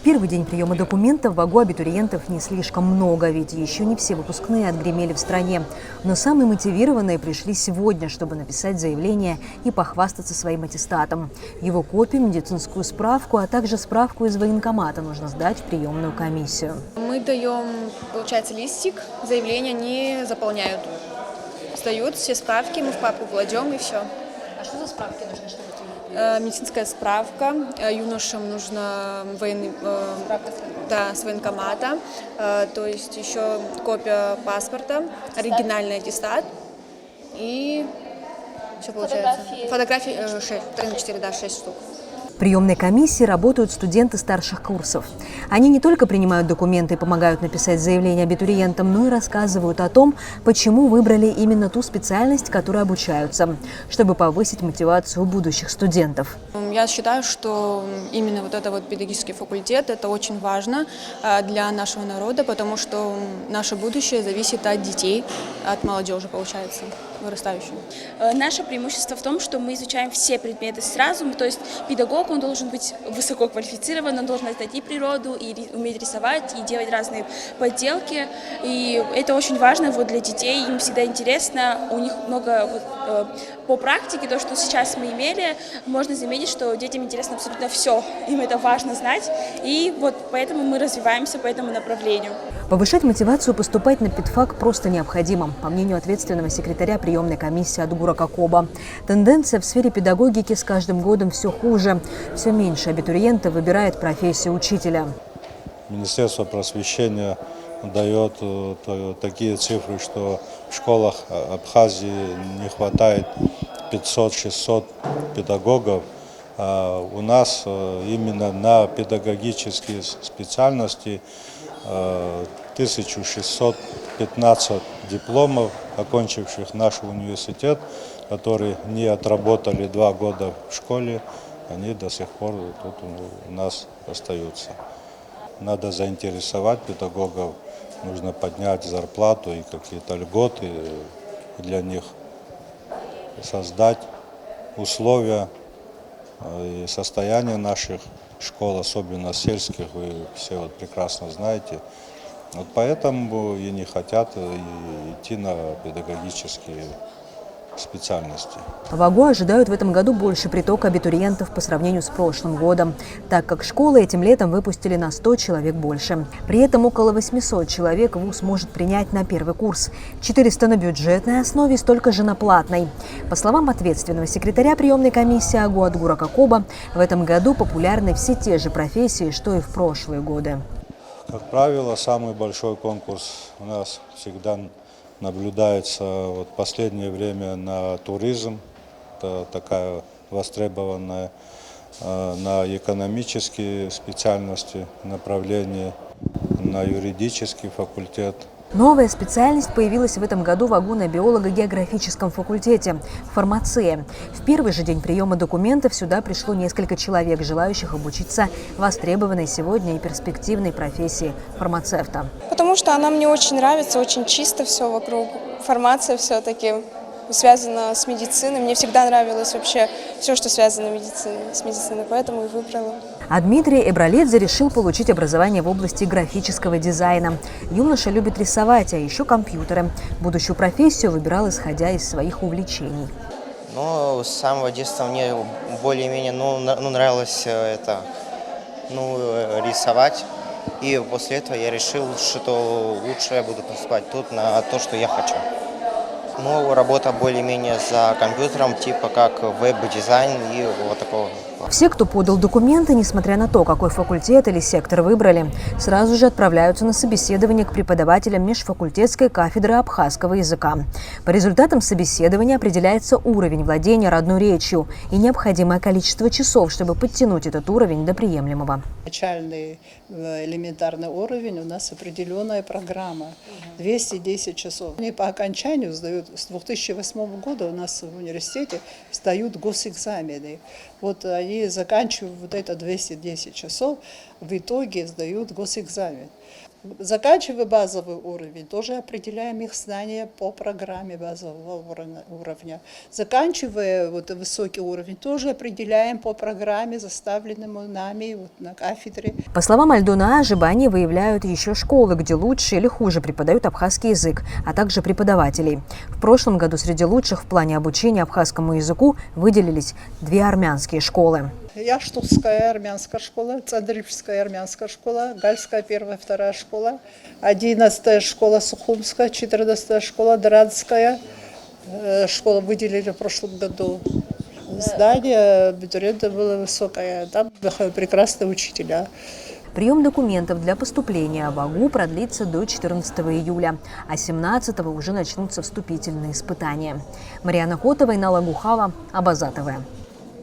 первый день приема документов в АГУ абитуриентов не слишком много, ведь еще не все выпускные отгремели в стране. Но самые мотивированные пришли сегодня, чтобы написать заявление и похвастаться своим аттестатом. Его копию, медицинскую справку, а также справку из военкомата нужно сдать в приемную комиссию. Мы даем, получается, листик, заявление они заполняют. Сдают все справки, мы в папку кладем и все. А что за справки нужны, чтобы медицинская справка, юношам нужно с военкомата, то есть еще копия паспорта, оригинальный аттестат и все получается. Фотографии 6 штук. В приемной комиссии работают студенты старших курсов. Они не только принимают документы и помогают написать заявление абитуриентам, но и рассказывают о том, почему выбрали именно ту специальность, которой обучаются, чтобы повысить мотивацию будущих студентов. Я считаю, что именно вот это вот педагогический факультет, это очень важно для нашего народа, потому что наше будущее зависит от детей, от молодежи, получается, вырастающей. Наше преимущество в том, что мы изучаем все предметы сразу, то есть педагог, он должен быть высоко квалифицирован, он должен знать и природу, и уметь рисовать, и делать разные подделки. И это очень важно вот для детей, им всегда интересно, у них много по практике, то, что сейчас мы имели, можно заметить, что детям интересно абсолютно все, им это важно знать, и вот поэтому мы развиваемся по этому направлению. Повышать мотивацию поступать на педфак просто необходимо, по мнению ответственного секретаря приемной комиссии Адгура Какоба. Тенденция в сфере педагогики с каждым годом все хуже. Все меньше абитуриентов выбирает профессию учителя. Министерство просвещения дает такие цифры, что в школах Абхазии не хватает 500-600 педагогов. А у нас именно на педагогические специальности 1615 дипломов, окончивших наш университет, которые не отработали 2 года в школе, они до сих пор тут у нас остаются. Надо заинтересовать педагогов, нужно поднять зарплату и какие-то льготы для них, создать условия и состояние наших школ, особенно сельских, вы все вот прекрасно знаете. Вот поэтому и не хотят идти на педагогические специальности. В АГУ ожидают в этом году больше притока абитуриентов по сравнению с прошлым годом, так как школы этим летом выпустили на 100 человек больше. При этом около 800 человек вуз может принять на первый курс, 400 на бюджетной основе и столько же на платной. По словам ответственного секретаря приемной комиссии АГУ Адгура Какоба, в этом году популярны все те же профессии, что и в прошлые годы. Как правило, самый большой конкурс у нас всегда наблюдается в последнее время на туризм, это такая востребованная, на экономические специальности, направления, на юридический факультет. Новая специальность появилась в этом году в АГУ на биолого-географическом факультете – фармация. В первый же день приема документов сюда пришло несколько человек, желающих обучиться востребованной сегодня и перспективной профессии фармацевта. Потому что она мне очень нравится, очень чисто все вокруг. Фармация все-таки связана с медициной. Мне всегда нравилось вообще все, что связано с медициной, поэтому и выбрала. А Дмитрий Эбраледзе решил получить образование в области графического дизайна. Юноша любит рисовать, а еще компьютеры. Будущую профессию выбирал, исходя из своих увлечений. Ну, с самого детства мне более-менее нравилось рисовать. И после этого я решил, что лучше я буду поступать тут на то, что я хочу. Ну, работа более-менее за компьютером, типа как веб-дизайн и вот такого. Все, кто подал документы, несмотря на то, какой факультет или сектор выбрали, сразу же отправляются на собеседование к преподавателям межфакультетской кафедры абхазского языка. По результатам собеседования определяется уровень владения родной речью и необходимое количество часов, чтобы подтянуть этот уровень до приемлемого. Начальный элементарный уровень у нас определенная программа, 210 часов. Они по окончанию сдают, с 2008 года у нас в университете сдают госэкзамены. Вот они заканчивают вот это 210 часов, в итоге сдают госэкзамен. Заканчивая базовый уровень, тоже определяем их знания по программе базового уровня. Заканчивая вот высокий уровень, тоже определяем по программе, заставленному нами вот на кафедре. По словам Альдуна Ажиба, они выявляют еще школы, где лучше или хуже преподают абхазский язык, а также преподавателей. В прошлом году среди лучших в плане обучения абхазскому языку выделились 2 армянские школы. Яштутская армянская школа, Цадрипская армянская школа, Гальская 1-2 школа, 11-я школа Сухумская, 14-я школа Драдская школа выделили в прошлом году. Здание абитуриента было высокое, там прекрасные учителя. Прием документов для поступления в АГУ продлится до 14 июля, а 17 уже начнутся вступительные испытания. Марьяна Котова, Инна Лагухава, Абаза ТВ.